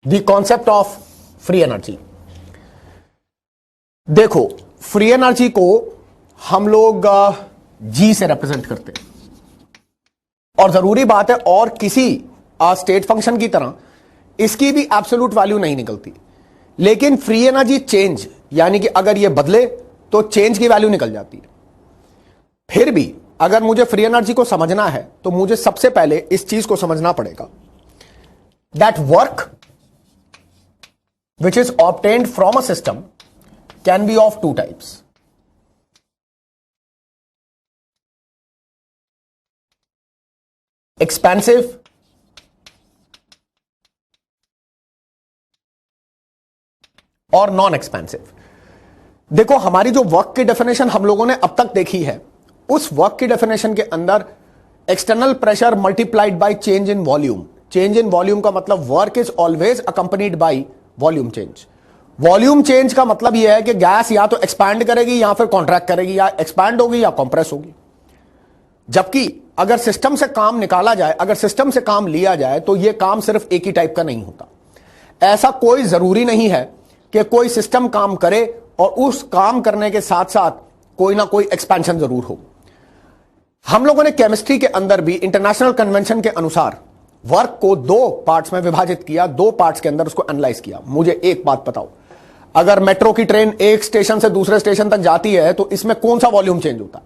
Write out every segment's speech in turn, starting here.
The concept of free energy. देखो, free energy को हम लोग जी से रिप्रेजेंट करते हैं, और जरूरी बात है, और किसी स्टेट फंक्शन की तरह इसकी भी एब्सोल्यूट वैल्यू नहीं निकलती। लेकिन फ्री एनर्जी चेंज, यानी कि अगर ये बदले तो चेंज की वैल्यू निकल जाती है। फिर भी अगर मुझे फ्री एनर्जी को समझना है तो मुझे सबसे पहले इस चीज को समझना पड़ेगा, that work which is obtained from a system can be of two types. Expansive और नॉन एक्सपेंसिव। देखो, हमारी जो वर्क की डेफिनेशन हम लोगों ने अब तक देखी है, उस वर्क की डेफिनेशन के अंदर external pressure multiplied by change in volume. Change in volume का मतलब work is always accompanied by volume change. Volume change का मतलब यह है कि गैस या तो एक्सपैंड करेगी या फिर कॉन्ट्रैक्ट करेगी, या एक्सपैंड होगी या कंप्रेस होगी। जबकि अगर सिस्टम से काम निकाला जाए, अगर सिस्टम से काम लिया जाए, तो यह काम सिर्फ एक ही टाइप का नहीं होता। ऐसा कोई जरूरी नहीं है कि कोई सिस्टम काम करे और उस काम करने के साथ साथ कोई ना कोई एक्सपेंशन जरूर हो। हम लोगों ने केमिस्ट्री के अंदर भी इंटरनेशनल कन्वेंशन के अनुसार वर्क को दो पार्ट्स में विभाजित किया, दो पार्ट्स के अंदर उसको एनालाइज किया। मुझे एक बात बताओ, अगर मेट्रो की ट्रेन एक स्टेशन से दूसरे स्टेशन तक जाती है तो इसमें कौन सा वॉल्यूम चेंज होता है?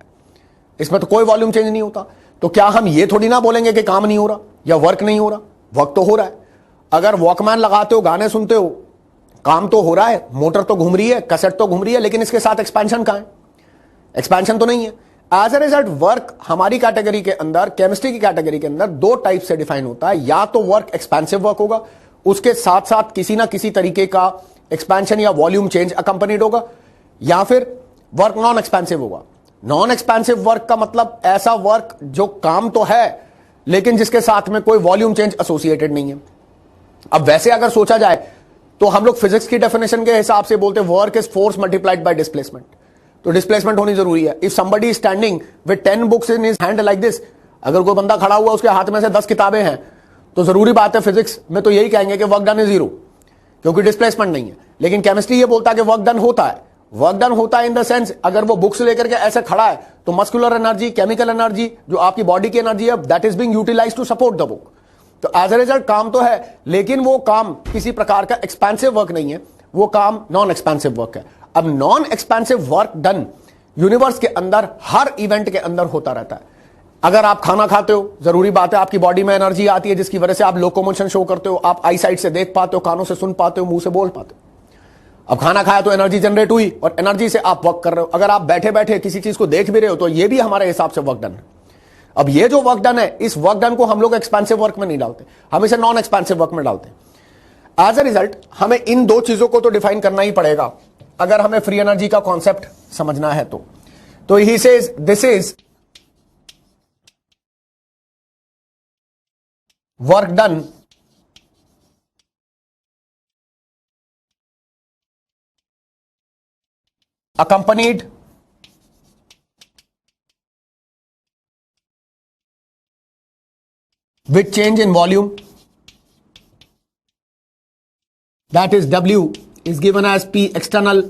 इसमें तो कोई वॉल्यूम चेंज नहीं होता। तो क्या हम ये थोड़ी ना बोलेंगे कि काम नहीं हो रहा या वर्क नहीं हो रहा? वर्क तो हो रहा है। अगर वॉकमैन लगाते हो, गाने सुनते हो, काम तो हो रहा है, मोटर तो घूम रही है, कैसेट तो घूम रही है, लेकिन इसके साथ एक्सपेंशन कहां है? एक्सपेंशन तो नहीं है। एज ए रिजल्ट वर्क हमारी कैटेगरी के अंदर, केमिस्ट्री की कैटेगरी के अंदर दो टाइप से डिफाइन होता है। या तो वर्क एक्सपेंसिव वर्क होगा, उसके साथ साथ किसी ना किसी तरीके का एक्सपेंशन या वॉल्यूम चेंज अकंपनीड होगा, या फिर वर्क नॉन एक्सपेंसिव होगा। नॉन एक्सपेंसिव वर्क का मतलब ऐसा वर्क जो काम तो है लेकिन जिसके साथ में कोई वॉल्यूम चेंज एसोसिएटेड नहीं है। अब वैसे अगर सोचा जाए तो हम लोग फिजिक्स की डेफिनेशन के हिसाब से बोलते हैं work is force multiplied by displacement. तो डिस्प्लेसमेंट होनी जरूरी है। If somebody standing with 10 books in his hand like this, अगर कोई बंदा खड़ा हुआ उसके हाथ में से 10 किताबें हैं, तो जरूरी बात है फिजिक्स में तो यही कहेंगे कि वर्क डन इज जीरो, क्योंकि डिस्प्लेसमेंट नहीं है। लेकिन केमिस्ट्री ये बोलता है कि वर्क डन होता है। वर्क डन होता है इन द सेंस, अगर वो बुक्स लेकर के ऐसे खड़ा है तो मस्कुलर एनर्जी, केमिकल एनर्जी, जो आपकी बॉडी की एनर्जी है, that is being utilised to support the book. तो एज ए रिजल्ट काम तो है, लेकिन वो काम किसी प्रकार का एक्सपेंसिव वर्क नहीं है, वो काम नॉन एक्सपेंसिव वर्क है। अब non expensive work done universe के अंदर हर इवेंट के अंदर होता रहता है। अगर आप खाना खाते हो, जरूरी बात है आपकी बॉडी में एनर्जी आती है जिसकी वजह से आप लोकोमोशन शो करते हो, आप आई साइट से देख पाते हो, कानों से सुन पाते हो, मुंह से बोल पाते हो। अब खाना खाया तो एनर्जी जनरेट हुई और एनर्जी से आप वर्क कर रहे हो। अगर आप बैठे बैठे किसी चीज को देख भी रहे हो तो ये भी हमारे हिसाब से वर्क डन है। अब ये जो वर्क डन है, इस वर्क डन को हम लोग एक्सपेंसिव वर्क में नहीं डालते, हम इसे नॉन एक्सपेंसिव वर्क में डालते हैं। एज ए रिजल्ट हमें इन दो चीजों को तो डिफाइन करना ही पड़ेगा अगर हमें फ्री एनर्जी का कॉन्सेप्ट समझना है तो he says this is work done accompanied with change in volume, that is W is given as P external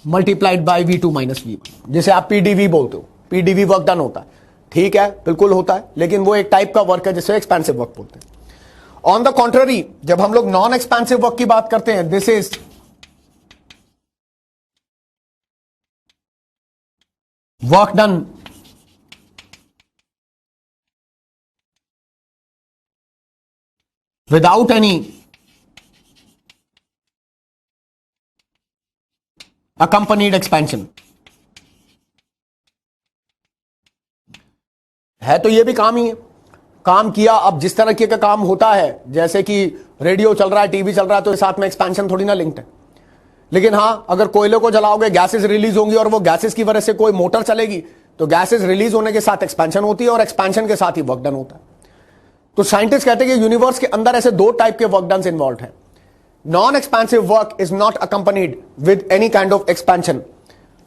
multiplied by V2 minus V1, जिसे आप PdV बोलते हो। PdV वर्क डन होता है, ठीक है, बिल्कुल होता है, लेकिन वो एक टाइप का वर्क है जिसे एक्सपेंसिव वर्क बोलते हैं। ऑन द कॉन्ट्ररी, जब हम लोग नॉन एक्सपेंसिव वर्क की बात करते हैं, this is work done without any accompanied expansion। है तो ये भी काम ही है, काम किया। अब जिस तरह का काम होता है, जैसे कि रेडियो चल रहा है, टीवी चल रहा है, तो साथ में एक्सपेंशन थोड़ी ना लिंक्ड है। लेकिन हां, अगर कोयले को जलाओगे, गैसेस रिलीज होंगी और वो गैसेस की वजह से कोई मोटर चलेगी, तो गैसेस रिलीज होने के साथ एक्सपेंशन होती है और एक्सपेंशन के साथ ही वर्क डन होता है। तो साइंटिस्ट कहते हैं कि यूनिवर्स के अंदर ऐसे दो टाइप के वर्क डन इन्वॉल्व हैं। Non expensive work is not accompanied with any kind of expansion.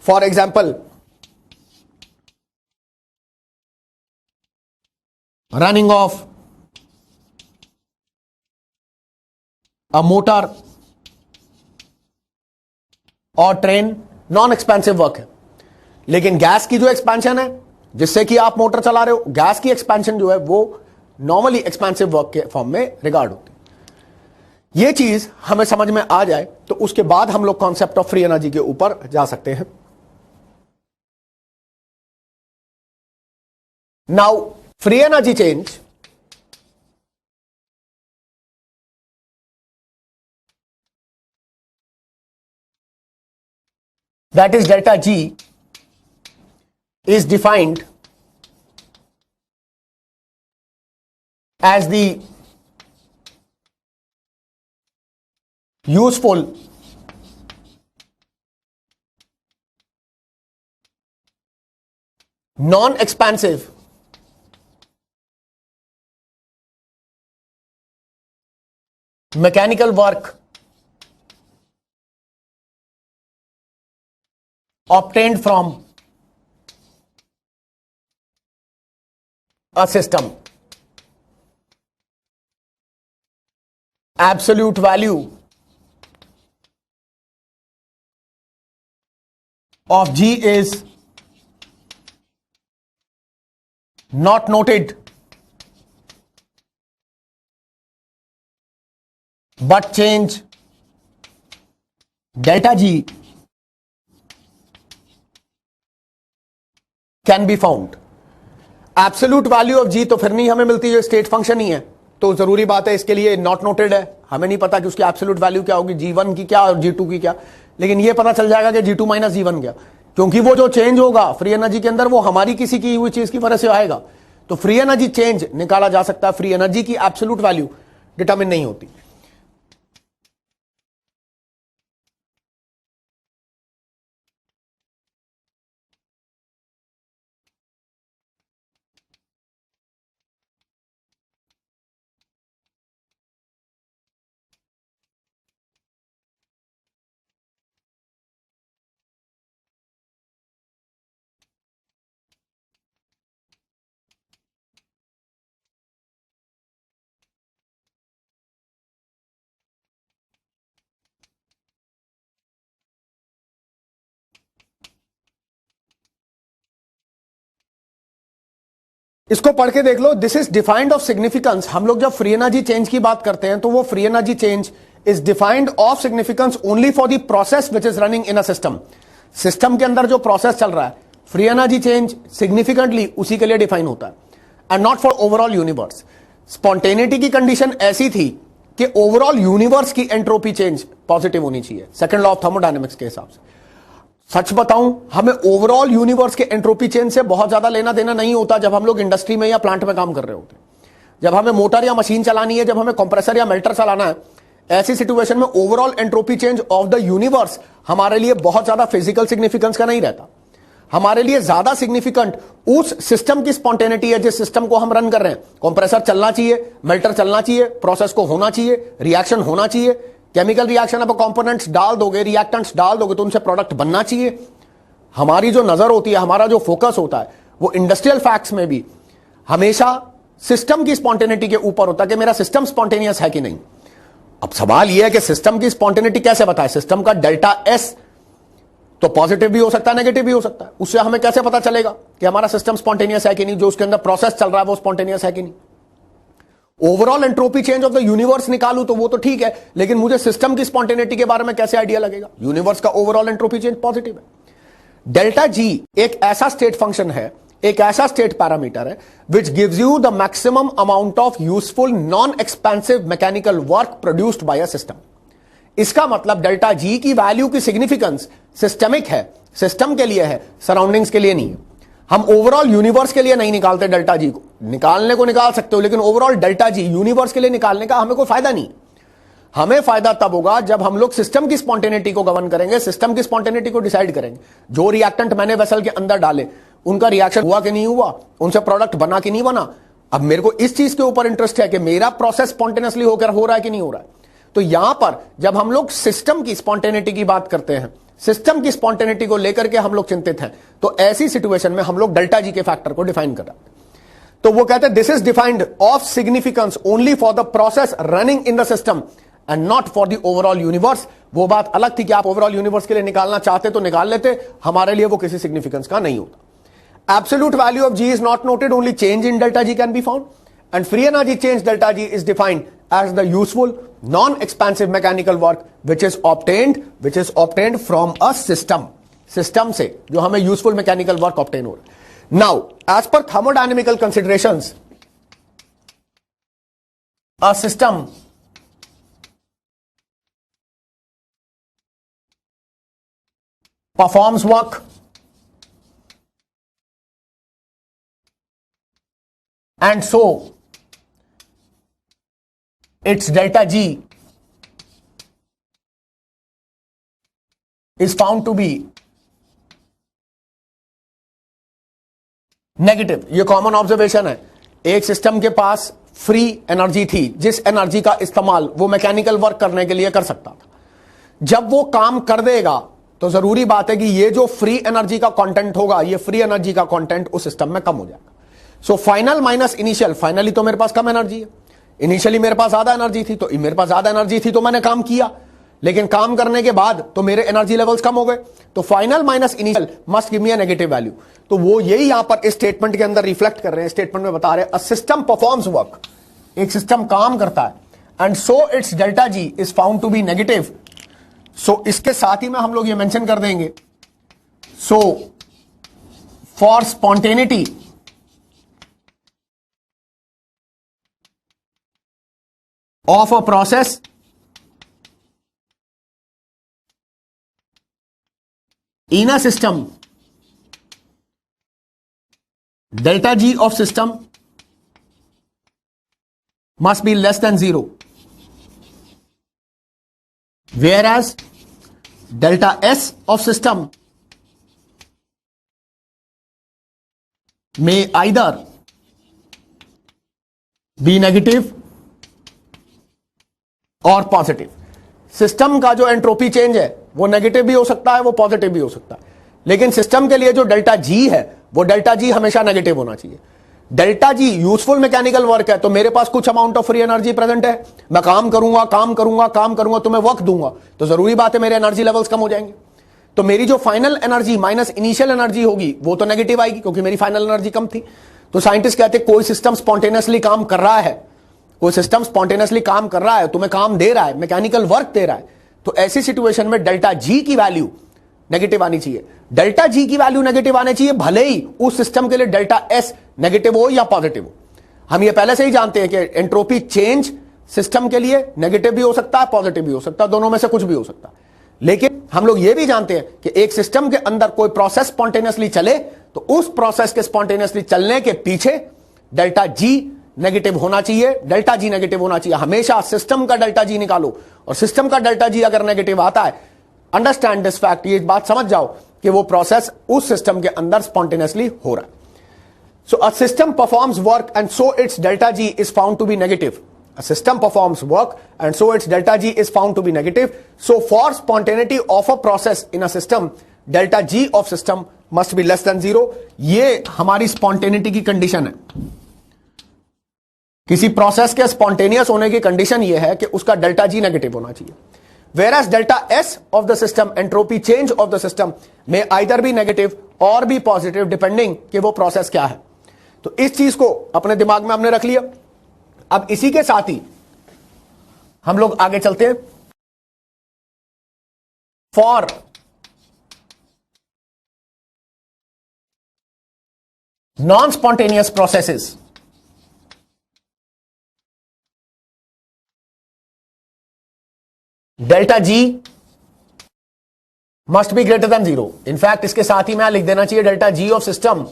For example, running of a motor और ट्रेन नॉन एक्सपेंसिव वर्क है। लेकिन गैस की जो एक्सपेंशन है जिससे कि आप मोटर चला रहे हो, गैस की एक्सपेंशन जो है वो नॉर्मली एक्सपेंसिव वर्क के फॉर्म में रिगार्ड होती है। यह चीज हमें समझ में आ जाए तो उसके बाद हम लोग कॉन्सेप्ट ऑफ फ्री एनर्जी के ऊपर जा सकते हैं। Now free energy change that is delta G is defined as the useful non-expansive mechanical work obtained from a system. Absolute value of G is not noted but change delta G can be found. Absolute value of G तो फिर नहीं हमें मिलती, जो state function ही है, तो जरूरी बात है इसके लिए नॉट नोटेड है, हमें नहीं पता कि उसकी एब्सोल्यूट वैल्यू क्या होगी, G1 की क्या और G2 की क्या, लेकिन ये पता चल जाएगा कि G2 माइनस G1 क्या, क्योंकि वो जो चेंज होगा फ्री एनर्जी के अंदर वो हमारी किसी की हुई चीज की वजह से आएगा। तो फ्री एनर्जी चेंज निकाला जा सकता है, फ्री एनर्जी की एब्सोल्यूट वैल्यू डिटरमिन नहीं होती। इसको पढ़ के देख लो, this is defined of significance. हम लोग जब फ्री एनर्जी चेंज की बात करते हैं तो वो free energy change is defined of significance only for the process which is running in a system. System के अंदर जो प्रोसेस चल रहा है, फ्री एनर्जी चेंज सिग्निफिकेंटली उसी के लिए डिफाइन होता है and not for overall universe. Spontaneity की कंडीशन ऐसी थी कि ओवरऑल यूनिवर्स की एंट्रोपी चेंज पॉजिटिव होनी चाहिए सेकंड लॉ ऑफ थर्मोडायनेमिक्स के हिसाब से। सच बताऊं, हमें ओवरऑल यूनिवर्स के एंट्रोपी चेंज से बहुत ज्यादा लेना देना नहीं होता जब हम लोग इंडस्ट्री में या प्लांट में काम कर रहे होते। जब हमें मोटर या मशीन चलानी है, जब हमें कंप्रेसर या मेल्टर चलाना है, ऐसी सिचुएशन में overall entropy change of the universe हमारे लिए बहुत ज्यादा फिजिकल सिग्निफिकेंस का नहीं रहता। हमारे लिए ज्यादा सिग्निफिकेंट उस सिस्टम की स्पॉन्टेनिटी है जिस सिस्टम को हम रन कर रहे हैं। कंप्रेसर चलना चाहिए, मेल्टर चलना चाहिए, प्रोसेस को होना चाहिए, रिएक्शन होना चाहिए, केमिकल रिएक्शन अब कंपोनेंट्स डाल दोगे, रिएक्टेंट्स डाल दोगे तो उनसे प्रोडक्ट बनना चाहिए। हमारी जो नजर होती है, हमारा जो फोकस होता है वो इंडस्ट्रियल फैक्ट्स में भी हमेशा सिस्टम की स्पॉन्टेनिटी के ऊपर होता है कि मेरा सिस्टम स्पॉन्टेनियस है कि नहीं। अब सवाल यह है कि सिस्टम की स्पॉन्टेनिटी कैसे बताए। सिस्टम का डेल्टा एस तो पॉजिटिव भी हो सकता है, नेगेटिव भी हो सकता है। उससे हमें कैसे पता चलेगा कि हमारा सिस्टम स्पॉन्टेनियस है कि नहीं, जो उसके अंदर प्रोसेस चल रहा है वो स्पॉन्टेनियस है कि नहीं। Overall entropy change of the universe निकालूं तो वो तो ठीक है, लेकिन मुझे सिस्टम की स्पॉन्टेनिटी के बारे में कैसे आइडिया लगेगा। यूनिवर्स का ओवरऑल एंट्रोपी चेंज पॉजिटिव है। डेल्टा जी एक ऐसा स्टेट फंक्शन है, एक ऐसा स्टेट पैरामीटर है which gives you the maximum amount of useful non expensive mechanical work produced by a system. इसका मतलब डेल्टा जी की वैल्यू की सिग्निफिकेंस सिस्टमिक है, सिस्टम के लिए है, सराउंडिंग्स के लिए नहीं है। हम ओवरऑल यूनिवर्स के लिए नहीं निकालते डेल्टा जी को, निकालने को निकाल सकते हो, लेकिन ओवरऑल डेल्टा जी यूनिवर्स के लिए निकालने का हमें कोई फायदा नहीं। हमें फायदा तब होगा जब हम लोग सिस्टम की स्पॉन्टेनिटी को गवर्न करेंगे, सिस्टम की स्पॉन्टेनिटी को डिसाइड करेंगे। जो रिएक्टेंट मैंने वेसल के अंदर डाले उनका रिएक्शन हुआ कि नहीं हुआ, उनसे प्रोडक्ट बना कि नहीं बना। अब मेरे को इस चीज के ऊपर इंटरेस्ट है कि मेरा प्रोसेस स्पॉन्टेनियसली होकर हो रहा है कि नहीं हो रहा है। तो यहां पर जब हम लोग सिस्टम की स्पॉन्टेनिटी की बात करते हैं, सिस्टम की स्पॉन्टेनिटी को लेकर के हम लोग चिंतित हैं, तो ऐसी सिचुएशन में हम लोग डेल्टा जी के फैक्टर को डिफाइन कर रहे हैं। तो वो कहते हैं this is defined of significance only for the process running in the system and not for the overall universe. वो बात अलग थी कि आप ओवरऑल यूनिवर्स के लिए निकालना चाहते तो निकाल लेते, हमारे लिए वो किसी सिग्निफिकेंस का नहीं होता। Absolute value of G is not noted, only change in delta G can be found, and free energy change delta G is defined as the useful non-expansive mechanical work which is obtained from a system से जो हमें useful mechanical work obtain हो रहा है। Now as per thermodynamical considerations, a system performs work and so its delta G is found to be negative. ये common observation है। एक system के पास फ्री एनर्जी थी, जिस एनर्जी का इस्तेमाल वो मैकेनिकल वर्क करने के लिए कर सकता था। जब वो काम कर देगा तो जरूरी बात है कि ये जो फ्री एनर्जी का कंटेंट होगा, ये फ्री एनर्जी का कंटेंट उस सिस्टम में कम हो जाएगा। So final minus initial, finally तो मेरे पास कम एनर्जी है, इनिशियली मेरे पास ज्यादा एनर्जी थी, तो मेरे पास ज्यादा एनर्जी थी तो मैंने काम किया, लेकिन काम करने के बाद तो मेरे एनर्जी लेवल्स कम हो गए, तो final minus initial must give me a negative value. तो वो यही यहां पर इस स्टेटमेंट के अंदर रिफ्लेक्ट कर रहे हैं। स्टेटमेंट में बता रहे हैं अ सिस्टम परफॉर्म्स वर्क, एक सिस्टम काम करता है, and so its delta G is found to be negative. So इसके साथ ही में हम लोग ये मेंशन कर देंगे, so for spontaneity of a process in a system, delta G of system must be less than 0, whereas delta S of system may either be negative और positive. System का जो एंट्रोपी चेंज है वो negative भी हो सकता है, वो पॉजिटिव भी हो सकता है, लेकिन सिस्टम के लिए जो डेल्टा जी है वो डेल्टा जी हमेशा नेगेटिव होना चाहिए। Delta G useful mechanical work है, तो मेरे पास कुछ amount of free energy present है, मैं काम करूंगा तो मैं वर्क दूंगा, तो जरूरी बात है मेरे एनर्जी लेवल्स कम हो जाएंगे। तो मेरी जो final energy minus initial energy होगी वो तो नेगेटिव आएगी, क्योंकि मेरी फाइनल एनर्जी कम थी। तो साइंटिस्ट कहते हैं कोई सिस्टम स्पॉन्टेनियसली काम कर रहा है, कोई सिस्टम स्पॉन्टेनियसली काम कर रहा है, तुम्हें काम दे रहा है, मैकेनिकल वर्क दे रहा है, तो ऐसी सिचुएशन में डेल्टा जी की वैल्यू नेगेटिव आनी चाहिए। डेल्टा जी की वैल्यू नेगेटिव आनी चाहिए, भले ही उस सिस्टम के लिए डेल्टा एस नेगेटिव हो या पॉजिटिव हो। हम ये पहले से ही जानते हैं कि एंट्रोपी चेंज सिस्टम के लिए नेगेटिव भी हो सकता है, पॉजिटिव भी हो सकता है, दोनों में से कुछ भी हो सकता है। लेकिन हम लोग ये भी जानते हैं कि एक सिस्टम के अंदर कोई प्रोसेस स्पॉन्टेनियसली चले तो उस प्रोसेस के स्पॉन्टेनियसली चलने के पीछे डेल्टा जी नेगेटिव होना चाहिए, डेल्टा जी नेगेटिव होना चाहिए। हमेशा सिस्टम का डेल्टा जी निकालो, और सिस्टम का डेल्टा जी अगर नेगेटिव आता है, अंडरस्टैंड दिस फैक्ट, ये बात समझ जाओ कि वो प्रोसेस उस सिस्टम के अंदर स्पॉन्टेनियसली हो रहा है। So a system performs work and so its delta G is found to be negative. A system performs work and so its delta G is found to be negative. So for spontaneity of a process in a system, delta G of system must be less than 0. ये हमारी spontaneity की condition है। किसी process के spontaneous होने की condition यह है कि उसका डेल्टा जी नेगेटिव होना चाहिए। Whereas delta S of the system, entropy change of the system, may either be negative or be positive depending कि वो प्रोसेस क्या है। तो इस चीज को अपने दिमाग में हमने रख लिया। अब इसी के साथ ही हम लोग आगे चलते हैं। For non spontaneous processes delta G must be greater than 0। In fact इसके साथ ही मैं लिख देना चाहिए delta G of system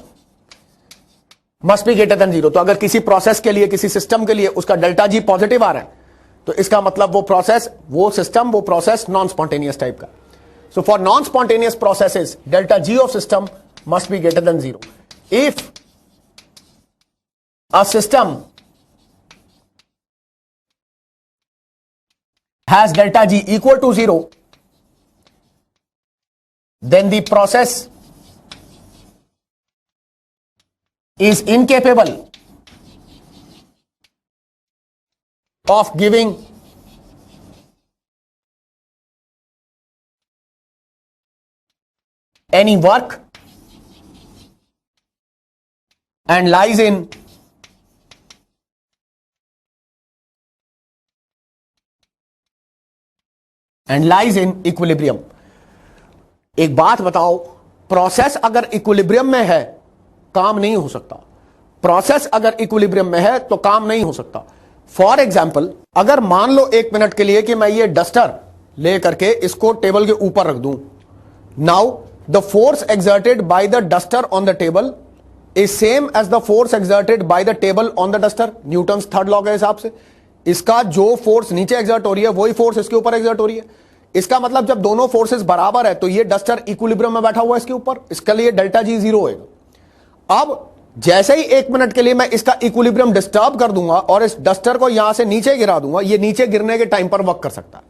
must be greater than 0। तो अगर किसी प्रोसेस के लिए, किसी सिस्टम के लिए उसका डेल्टा जी पॉजिटिव आ रहा है, तो इसका मतलब वो प्रोसेस, वो सिस्टम, वो प्रोसेस नॉन स्पॉन्टेनियस टाइप का। So for non spontaneous processes delta G of system must be greater than 0। If a system has delta G equal to 0, then the process is incapable of giving any work and lies in equilibrium. एक बात बताओ, process अगर equilibrium में है काम नहीं हो सकता. प्रोसेस अगर इक्विलिब्रियम में है तो काम नहीं हो सकता. फॉर एग्जाम्पल, अगर मान लो 1 मिनट के लिए कि मैं ये डस्टर ले करके इसको टेबल के ऊपर रख दूं. Now the force exerted by the duster on the table is same as the force exerted by the table on the duster. Newton's third law के हिसाब से इसका जो फोर्स नीचे एक्सर्ट हो रही है वही फोर्स इसके ऊपर एक्सर्ट हो रही है. इसका मतलब जब दोनों फोर्सेस बराबर है तो ये डस्टर इक्विलिब्रियम में बैठा हुआ है इसके ऊपर, इसके लिए डेल्टा जी 0 होगा. अब जैसे ही 1 मिनट के लिए मैं इसका इक्विलिब्रियम डिस्टर्ब कर दूंगा और इस डस्टर को यहां से नीचे गिरा दूंगा, ये नीचे गिरने के टाइम पर वर्क कर सकता है.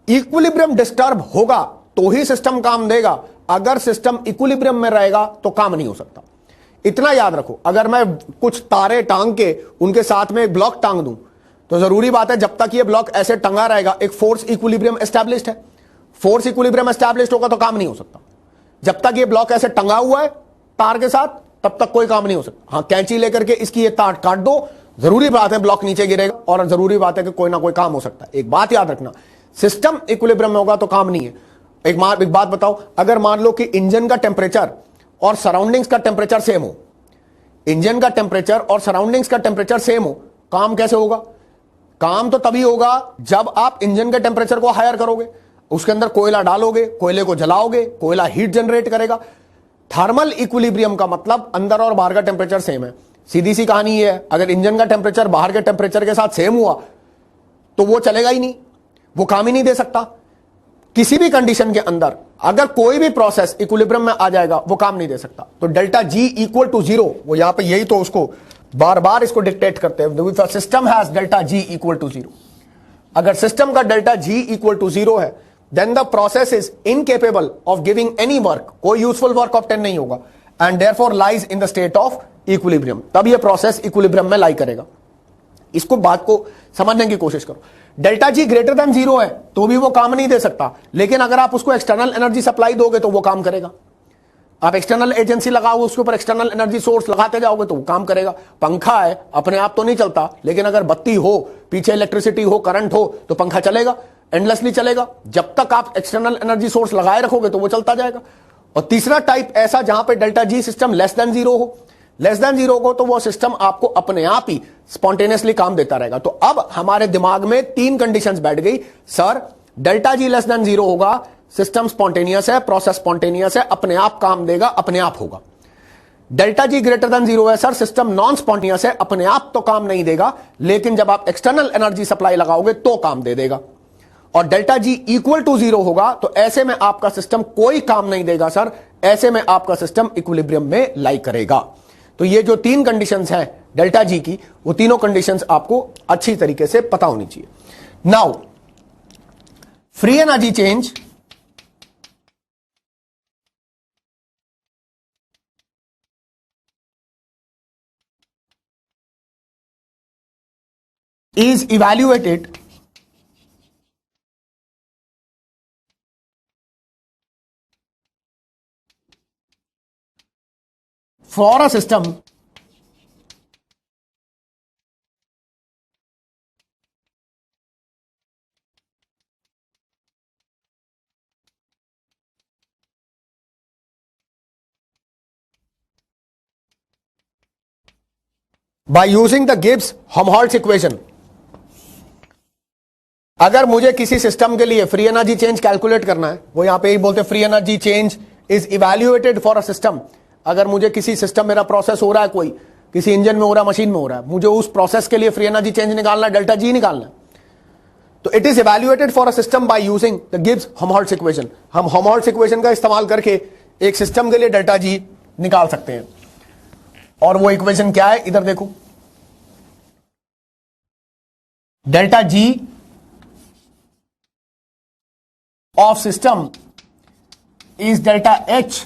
इक्विलिब्रियम डिस्टर्ब होगा तो ही सिस्टम काम देगा. अगर सिस्टम इक्विलिब्रियम में रहेगा तो काम नहीं हो सकता. इतना याद रखो, अगर मैं कुछ तारे टांग के उनके साथ में एक ब्लॉक टांग दूं तो जरूरी बात है जब तक ये ब्लॉक ऐसे टंगा रहेगा एक फोर्स इक्विलिब्रियम एस्टैब्लिश्ड है. फोर्स इक्विलिब्रियम एस्टैब्लिश्ड होगा तो काम नहीं हो सकता. जब तक ये ब्लॉक ऐसे टंगा हुआ है तार के साथ तब तक कोई काम नहीं हो सकता. हाँ, कैंची लेकर के इसकी ये तार काट दो, जरूरी बात है ब्लॉक नीचे गिरेगा और जरूरी बात है कि कोई ना कोई काम हो सकता है. एक बात याद रखना, सिस्टम इक्विलिब्रियम में होगा तो काम नहीं है. एक बात बताओ, अगर मान लो कि इंजन का टेम्परेचर और सराउंडिंग्स का टेम्परेचर सेम हो, इंजन का टेम्परेचर और सराउंडिंग्स का टेम्परेचर सेम हो, काम कैसे होगा? काम तो तभी होगा जब आप इंजन के टेम्परेचर को हायर करोगे, उसके अंदर कोयला डालोगे, कोयले को जलाओगे, कोयला हीट जनरेट करेगा. थर्मल इक्विलिब्रियम का मतलब अंदर और बाहर का टेम्परेचर सेम है. सीधी सी कहानी ये है, अगर इंजन का टेम्परेचर बाहर के टेम्परेचर के साथ सेम हुआ तो वो चलेगा ही नहीं, वो काम ही नहीं दे सकता. किसी भी कंडीशन के अंदर अगर कोई भी प्रोसेस इक्विलिब्रियम में आ जाएगा वो काम नहीं दे सकता. तो डेल्टा जी इक्वल टू 0, वो यहां पे यही तो उसको बार बार इसको डिक्टेट करते हैं. System has delta G equal to 0. अगर सिस्टम का डेल्टा जी इक्वल टू 0 है then the process is incapable of giving any work, कोई यूजफुल वर्क ऑब्टेन नहीं होगा, and therefore lies in the state of equilibrium. तब ये process equilibrium में लाई करेगा. इसको बात को समझने की कोशिश करो. डेल्टा जी ग्रेटर देन 0 है तो भी वो काम नहीं दे सकता, लेकिन अगर आप उसको एक्सटर्नल एनर्जी सप्लाई दोगे तो वो काम करेगा. आप एक्सटर्नल एजेंसी लगाओगे, उसके ऊपर एक्सटर्नल एनर्जी सोर्स लगाते जाओगे तो वो काम करेगा. पंखा है, अपने आप तो नहीं चलता, लेकिन अगर बत्ती हो, पीछे इलेक्ट्रिसिटी हो, करंट हो तो पंखा चलेगा, एंडलेसली चलेगा. जब तक आप एक्सटर्नल एनर्जी सोर्स लगाए रखोगे तो वो चलता जाएगा. और तीसरा टाइप ऐसा जहां पे delta G system less than 0 हो, लेस देन 0 हो तो वो सिस्टम आपको अपने आप ही स्पॉन्टेनियसली काम देता रहेगा. तो अब हमारे दिमाग में 3 कंडीशंस बैठ गई. Sir, delta G less than 0 होगा, सिस्टम स्पॉन्टेनियस है, प्रोसेस स्पॉन्टेनियस है, अपने आप काम देगा, अपने आप होगा. डेल्टा जी ग्रेटर देन 0 है सर, सिस्टम नॉन स्पॉन्टेनियस है, अपने आप तो काम नहीं देगा, लेकिन जब आप एक्सटर्नल एनर्जी सप्लाई लगाओगे तो काम दे देगा. और डेल्टा जी इक्वल टू 0 होगा तो ऐसे में आपका सिस्टम कोई काम नहीं देगा सर, ऐसे में आपका सिस्टम इक्विलिब्रियम में लाई करेगा. तो ये जो 3 कंडीशंस हैं डेल्टा जी की, वो तीनों कंडीशंस आपको अच्छी तरीके से पता होनी चाहिए. Now free energy change is evaluated for a system by using the Gibbs-Helmholtz equation. अगर मुझे किसी सिस्टम के लिए फ्री एनर्जी चेंज कैलकुलेट करना है, वो यहां पे ही बोलते हैं free energy change is evaluated for a system. अगर मुझे किसी सिस्टम, मेरा प्रोसेस हो रहा है, कोई किसी इंजन में हो रहा है, मशीन में हो रहा है, मुझे उस प्रोसेस के लिए फ्री एनर्जी चेंज निकालना है, डेल्टा जी निकालना है, तो it is evaluated for a system by using the Gibbs-Helmholtz equation. हम हेल्महोल्ट्ज इक्वेशन का इस्तेमाल करके एक सिस्टम के लिए डेल्टा जी निकाल सकते हैं. और वो इक्वेशन क्या है, इधर देखो. Delta G of system is delta H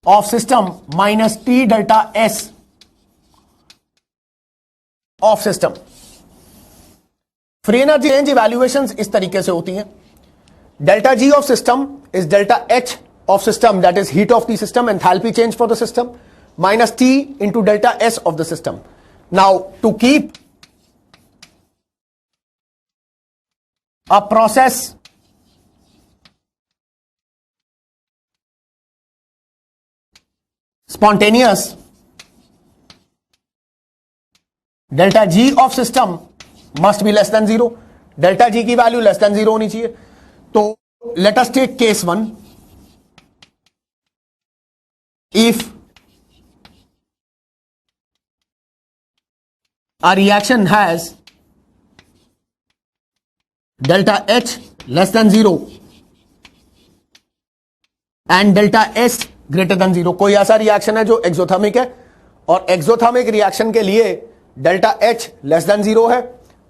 of system minus T delta S of system. Free energy change evaluations इस तरीके से होती हैं. Delta G of system is delta H of system, that is heat of the system, enthalpy change for the system, minus T into delta S of the system. Now, to keep a process spontaneous, delta G of system must be less than 0. Delta G की value less than 0 होनी चाहिए. तो let us take case 1. If a reaction has delta H less than 0 and delta S greater than 0, कोई ऐसा reaction है जो exothermic है और एक्सोथर्मिक रिएक्शन के लिए डेल्टा H लेस देन 0 है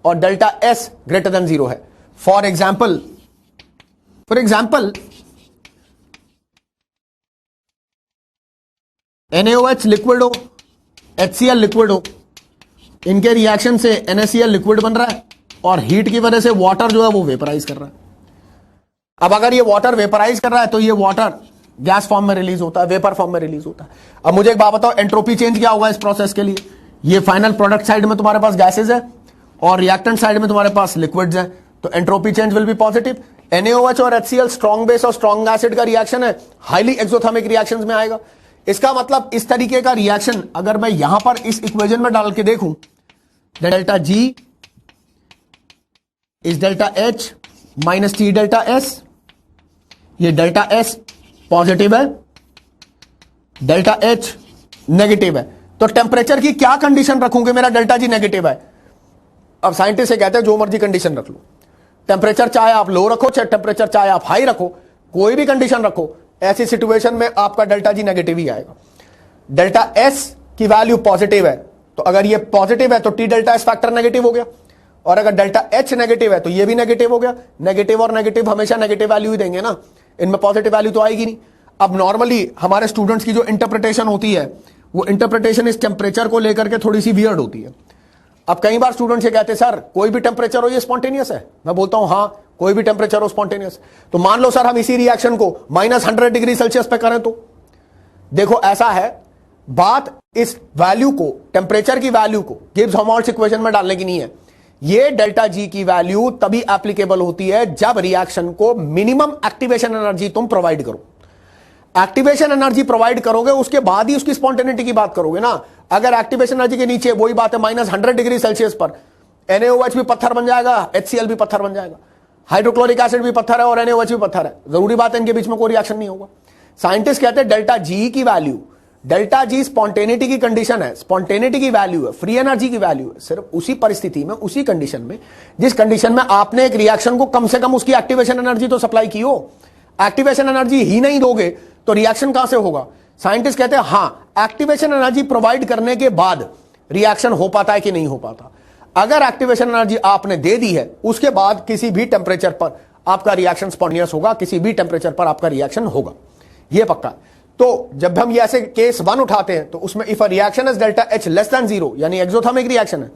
और डेल्टा S ग्रेटर देन 0 है. फॉर एग्जाम्पल NaOH लिक्विड हो, HCl लिक्विड हो, इनके रिएक्शन से NaCl लिक्विड बन रहा है और हीट की वजह से वाटर जो है वो वेपराइज कर रहा है. अब अगर ये वाटर वेपराइज कर रहा है तो ये वाटर गैस फॉर्म में रिलीज होता है, वेपर फॉर्म में रिलीज होता है. अब मुझे एक बात बताओ, एंट्रोपी चेंज क्या होगा इस प्रोसेस के लिए? ये फाइनल प्रोडक्ट साइड में तुम्हारे पास गैसेज है और रिएक्टेंट साइड में तुम्हारे पास लिक्विड्स हैं, तो entropy change will B positive. NaOH और HCl स्ट्रॉन्ग बेस और स्ट्रॉन्ग एसिड का रिएक्शन है, हाईली एक्सोथर्मिक रिएक्शंस में आएगा. इसका मतलब इस तरीके का रिएक्शन अगर मैं यहां पर इस इक्वेशन में डाल के देखूं, delta G is delta H minus T delta S, ये डेल्टा S पॉजिटिव है, डेल्टा H नेगेटिव है. तो टेम्परेचर की क्या कंडीशन रखूंगे? मेरा डेल्टा G नेगेटिव है. अब साइंटिस्ट से कहते हैं जो मर्जी कंडीशन रख लो, टेम्परेचर चाहे आप लो रखो, चाहे टेम्परेचर चाहे आप हाई रखो, कोई भी कंडीशन रखो, ऐसी सिचुएशन में आपका डेल्टा G नेगेटिव ही आएगा. डेल्टा S की वैल्यू पॉजिटिव है, तो अगर ये पॉजिटिव है तो T delta S factor negative हो गया, और अगर डेल्टा H नेगेटिव है तो ये भी नेगेटिव हो गया. नेगेटिव और नेगेटिव हमेशा नेगेटिव वैल्यू ही देंगे ना, इनमें पॉजिटिव वैल्यू तो आएगी नहीं. अब नॉर्मली हमारे स्टूडेंट्स की जो इंटरप्रिटेशन होती है, वो इंटरप्रिटेशन इस टेम्परेचर को लेकर के थोड़ी सी वियर्ड होती है. अब कई बार स्टूडेंट्स ये कहते हैं सर कोई भी टेम्परेचर हो ये स्पॉन्टेनियस है. मैं बोलता हूं हाँ, कोई भी टेम्परेचर हो स्पॉन्टेनियस. तो मान लो सर हम इसी रिएक्शन को -100 डिग्री सेल्सियस पे करें, तो देखो ऐसा है, बात इस वैल्यू को, टेम्परेचर की वैल्यू को गिब्स-हेल्महोल्ट्ज इक्वेशन में डालने की नहीं है. ये डेल्टा G की वैल्यू तभी एप्लीकेबल होती है जब रिएक्शन को मिनिमम एक्टिवेशन एनर्जी तुम प्रोवाइड करो. एक्टिवेशन एनर्जी प्रोवाइड करोगे उसके बाद ही उसकी स्पॉन्टेनिटी की बात करोगे ना. अगर एक्टिवेशन एनर्जी के नीचे, वही बात है, -100 डिग्री सेल्सियस पर NaOH भी पत्थर बन जाएगा, HCl भी पत्थर बन जाएगा, हाइड्रोक्लोरिक एसिड भी पत्थर है और NaOH भी पत्थर है. जरूरी बात है इनके बीच में कोई रिएक्शन नहीं होगा. साइंटिस्ट कहते हैं डेल्टा G की वैल्यू, डेल्टा G स्पॉन्टेनिटी की कंडीशन है, स्पॉन्टेनिटी की वैल्यू है, फ्री एनर्जी की वैल्यू है, सिर्फ उसी परिस्थिति में, उसी कंडीशन में जिस कंडीशन में आपने एक रिएक्शन को कम से कम उसकी एक्टिवेशन एनर्जी तो सप्लाई की हो. एक्टिवेशन एनर्जी ही नहीं दोगे तो रिएक्शन कहां से होगा? साइंटिस्ट कहते हैं हां, एक्टिवेशन एनर्जी प्रोवाइड करने के बाद रिएक्शन हो पाता है कि नहीं हो पाता. अगर एक्टिवेशन एनर्जी आपने दे दी है, उसके बाद किसी भी टेम्परेचर पर आपका रिएक्शन स्पॉन्टेनियस होगा, किसी भी टेम्परेचर पर आपका रिएक्शन होगा, यह पक्का. तो जब हम ये ऐसे केस 1 उठाते हैं तो उसमें if a reaction is delta H less than 0, यानी एक्सोथर्मिक रिएक्शन है,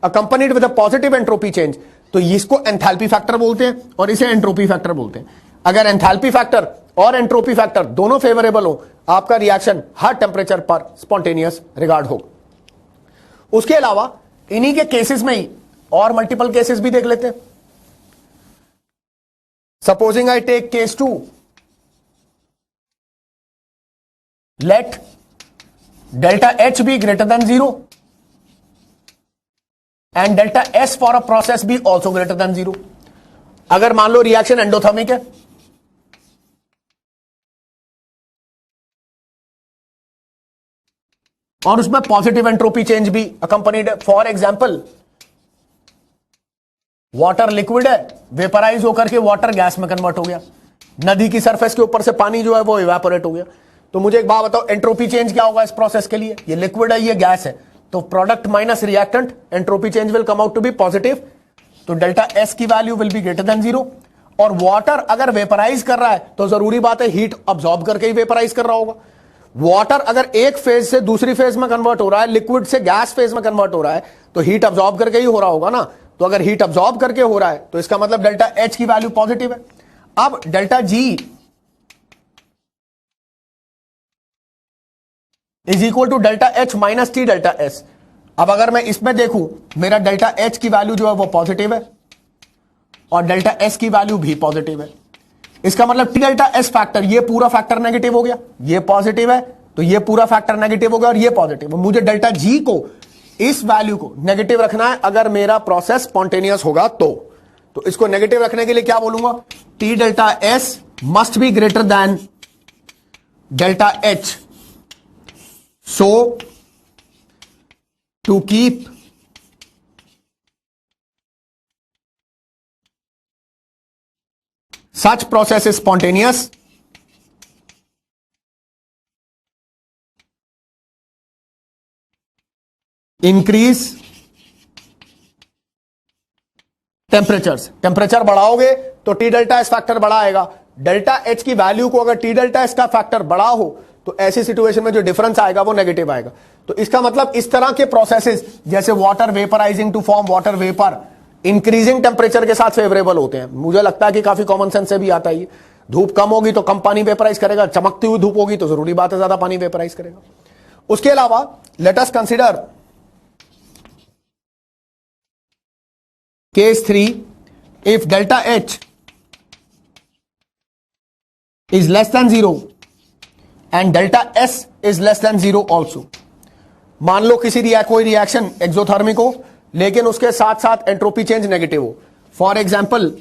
accompanied with a positive entropy change, तो इसको एंथैल्पी फैक्टर बोलते हैं और इसे एंट्रोपी फैक्टर बोलते हैं. अगर एंथैल्पी फैक्टर और एंट्रोपी फैक्टर दोनों फेवरेबल हो, आपका रिएक्शन हर टेम्परेचर पर स्पॉन्टेनियस रिगार्ड होगा. उसके अलावा इन्हीं के केसेस में ही और मल्टीपल केसेस भी देख लेते हैं. Supposing I take case 2, let delta H be greater than 0 and delta S for a process be also greater than 0. अगर मान लो रिएक्शन एंडोथर्मिक है, और उसमें पॉजिटिव एंट्रोपी चेंज भी अकंपनीड है. फॉर एग्जांपल, वाटर लिक्विड है, वेपराइज होकर के वाटर गैस में कन्वर्ट हो गया, नदी की सरफेस के ऊपर से पानी जो है वो इवेपोरेट हो गया. तो मुझे एक बात बताओ, एंट्रोपी चेंज क्या होगा इस प्रोसेस के लिए? ये लिक्विड है, ये गैस है, तो product minus reactant, entropy change will come out to be positive. तो डेल्टा S की value will be greater than 0. और वाटर अगर वेपराइज कर रहा है तो जरूरी बात है हीट अब्सॉर्ब करके ही वेपराइज कर रहा होगा. वाटर अगर एक फेज से दूसरी फेज में कन्वर्ट हो रहा है, लिक्विड से गैस फेज में कन्वर्ट हो रहा है, तो हीट अब्सॉर्ब करके ही हो रहा होगा ना. तो अगर हीट अब्सॉर्ब करके हो रहा है तो इसका मतलब डेल्टा H की वैल्यू पॉजिटिव है. अब delta G is equal to delta H minus T delta S. अब अगर मैं इसमें देखूं, मेरा डेल्टा एच की वैल्यू जो है वो पॉजिटिव है और डेल्टा एस की वैल्यू भी पॉजिटिव है। इसका मतलब टी डेल्टा एस फैक्टर, ये पूरा फैक्टर नेगेटिव हो गया, ये पॉजिटिव है तो ये पूरा फैक्टर नेगेटिव हो गया और ये पॉजिटिव है। मुझे डेल्टा जी को, इस वैल्यू को नेगेटिव रखना है अगर मेरा प्रोसेस स्पॉन्टेनियस होगा तो इसको नेगेटिव रखने के लिए क्या बोलूंगा, T delta S must be greater than delta H. So to keep such process is spontaneous, increase temperatures। Temperature बढ़ाओगे तो टी डेल्टा एस फैक्टर बढ़ा आएगा। डेल्टा एच की वैल्यू को अगर टी डेल्टा एस का फैक्टर बढ़ा हो तो ऐसी सिचुएशन में जो डिफरेंस आएगा वो नेगेटिव आएगा। तो इसका मतलब इस तरह के प्रोसेसेस जैसे water vaporising to form water vapour increasing temperature के साथ फेवरेबल होते हैं। मुझे लगता है कि काफी कॉमन सेंस से भी आता है। धूप कम होगी तो कम पानी वेपराइज करेगा, चमकती हुई धूप होगी तो जरूरी बात है ज्यादा पानी वेपराइज करेगा। उसके अलावा let us consider case 3, if delta H is less than 0 and delta S is less than 0 also. मान लो किसी कोई रिएक्शन एक्सोथर्मिक हो लेकिन उसके साथ साथ एंट्रोपी चेंज नेगेटिव हो। For example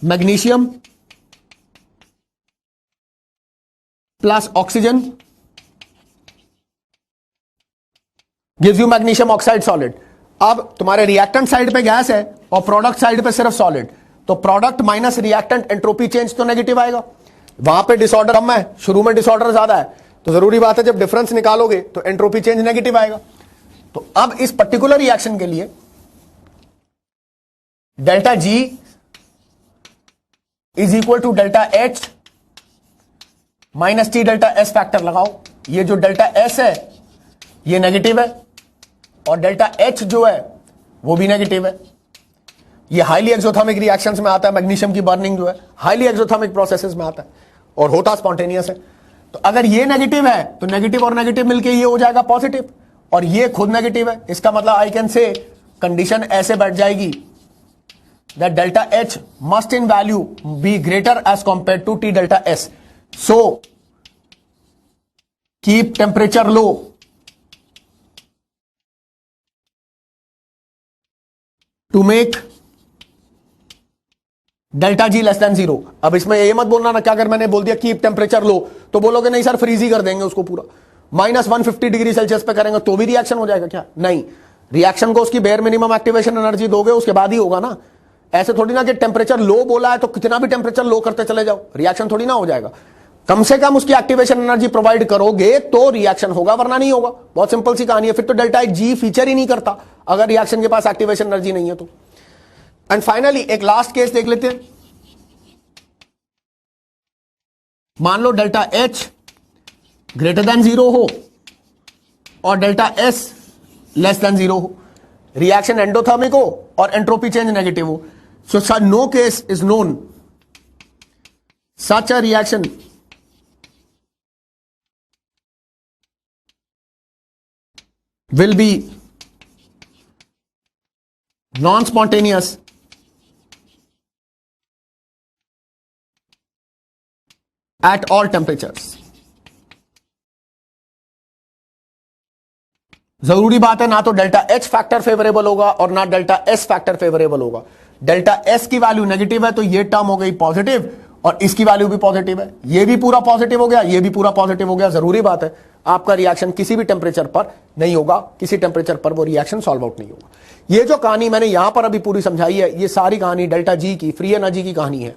magnesium plus oxygen gives you magnesium oxide solid. अब तुम्हारे रिएक्टेंट साइड पे गैस है और प्रोडक्ट साइड पे सिर्फ सॉलिड, तो product minus reactant entropy change तो नेगेटिव आएगा। वहां पे डिसऑर्डर कम है, शुरू में डिसऑर्डर ज्यादा है, तो जरूरी बात है जब डिफरेंस निकालोगे तो एंट्रोपी चेंज नेगेटिव आएगा। तो अब इस पर्टिकुलर रिएक्शन के लिए delta G is equal to delta H minus T delta S factor लगाओ। ये जो डेल्टा एस है ये नेगेटिव है और डेल्टा एच जो है वो भी नेगेटिव है। ये हाईली एक्सोथर्मिक रिएक्शंस में आता है। मैग्नीशियम की बर्निंग जो है हाईली एक्सोथर्मिक प्रोसेसेस में आता है और होता स्पॉन्टेनियस है। तो अगर ये नेगेटिव है तो नेगेटिव और नेगेटिव मिलके ये हो जाएगा पॉजिटिव और ये खुद नेगेटिव है। इसका मतलब आई कैन से कंडीशन ऐसे बैठ जाएगी that delta H must in value be greater as compare to T delta S. So keep temperature low to make delta G less than 0। अब इसमें ये मत बोलना ना क्या, अगर मैंने बोल दिया कीप टेम्परेचर लो तो बोलोगे नहीं सर फ्रीज ही कर देंगे उसको पूरा, -150 डिग्री सेल्सियस पे करेंगे तो भी रिएक्शन हो जाएगा क्या? नहीं, रिएक्शन को उसकी बेयर मिनिमम एक्टिवेशन एनर्जी दोगे उसके बाद ही होगा ना। ऐसे थोड़ी ना कि टेम्परेचर लो बोला है तो कितना भी टेम्परेचर लो करते चले जाओ, रिएक्शन थोड़ी ना हो जाएगा। कम से कम उसकी एक्टिवेशन एनर्जी प्रोवाइड करोगे तो रिएक्शन होगा, वरना नहीं होगा। बहुत सिंपल सी कहानी है। फिर तो डेल्टा जी फीचर ही नहीं करता अगर रिएक्शन के पास एक्टिवेशन एनर्जी नहीं है तो। एंड फाइनली एक लास्ट केस देख लेते हैं। मान लो डेल्टा एच ग्रेटर देन 0 हो और डेल्टा एस लेस देन 0 हो, रिएक्शन एंडोथर्मिक हो और एंट्रोपी चेंज नेगेटिव हो। So no case is known such a reaction will be non-spontaneous at all temperatures। जरूरी बात है ना तो डेल्टा एच फैक्टर फेवरेबल होगा और ना डेल्टा एस फैक्टर फेवरेबल होगा। डेल्टा एस की वैल्यू नेगेटिव है तो ये टर्म हो गई पॉजिटिव और इसकी वैल्यू भी पॉजिटिव है, ये भी पूरा पॉजिटिव हो गया, ये भी पूरा पॉजिटिव हो गया। जरूरी बात है आपका रिएक्शन किसी भी टेम्परेचर पर नहीं होगा, किसी टेम्परेचर पर वो रिएक्शन सॉल्व आउट नहीं होगा। ये जो कहानी मैंने यहां पर अभी पूरी समझाई है, ये सारी कहानी डेल्टा जी की फ्री एनर्जी की कहानी है।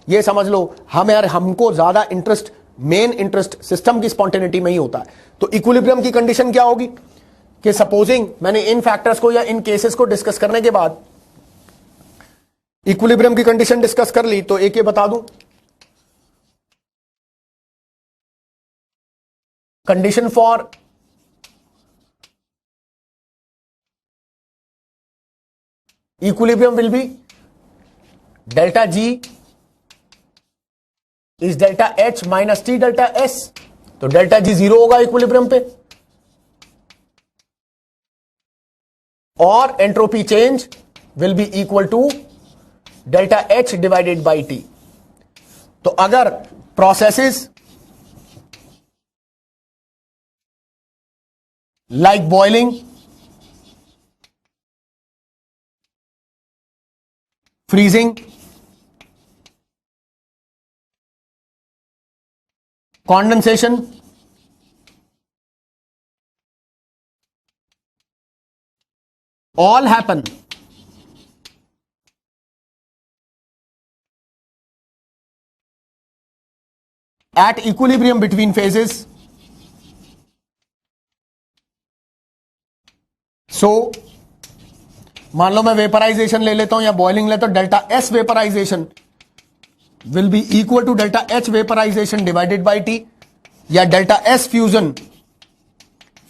ये समझ लो हमको ज्यादा इंटरेस्ट, मेन इंटरेस्ट सिस्टम की स्पॉन्टेनिटी में ही होता है। तो इक्विलिब्रियम की कंडीशन क्या होगी कि सपोजिंग मैंने इन फैक्टर्स को या इन केसेस को डिस्कस करने के बाद इक्विलिब्रियम की कंडीशन डिस्कस कर ली, तो एक ये बता दूं, condition for equilibrium will be delta G is delta H minus T delta S, तो डेल्टा जी जीरो होगा इक्विलिब्रियम पे, और entropy change will be equal to delta H divided by T. तो अगर processes like boiling, freezing, condensation, all happen at equilibrium between phases. So मान लो मैं vaporisation ले लेता हूं या बॉइलिंग लेता हूं, delta S vaporization will be equal to delta H vaporization divided by T, या delta S fusion,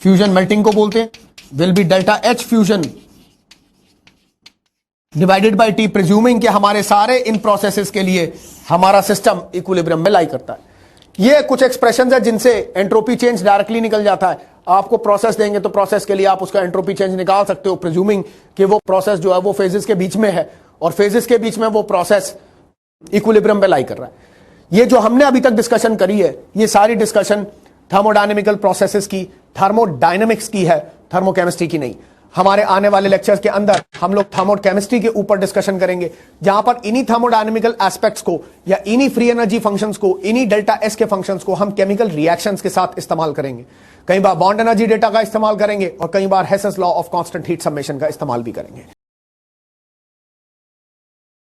fusion melting को बोलते हैं, will be delta H fusion divided by T, presuming कि हमारे सारे इन प्रोसेसेस के लिए हमारा सिस्टम इक्विलिब्रियम में लाई करता है। ये कुछ एक्सप्रेशन है जिनसे एंट्रोपी चेंज डायरेक्टली निकल जाता है। आपको प्रोसेस देंगे तो प्रोसेस के लिए आप उसका एंट्रोपी चेंज निकाल सकते हो, प्रिज्यूमिंग कि वो प्रोसेस जो है वो फेजेस के बीच में है और फेजेस के बीच में वो प्रोसेस इक्विलिब्रियम पे लाई कर रहा है। ये जो हमने अभी तक डिस्कशन करी है, ये सारी डिस्कशन थर्मोडायनेमिकल प्रोसेसेस की, थर्मोडायनेमिक्स की है, थर्मोकेमिस्ट्री की नहीं। हमारे आने वाले लेक्चर्स के अंदर हम लोग थर्मोकेमिस्ट्री के ऊपर डिस्कशन करेंगे, जहां पर इन्हीं थर्मोडायनेमिकल एस्पेक्ट्स को या इन्हीं फ्री एनर्जी फंक्शंस को, इन्हीं डेल्टा एस के फंक्शंस को हम केमिकल रिएक्शंस के साथ इस्तेमाल करेंगे। कई बार बॉन्ड एनर्जी डेटा का इस्तेमाल करेंगे और कई बार Hess's law of constant heat summation का इस्तेमाल भी करेंगे।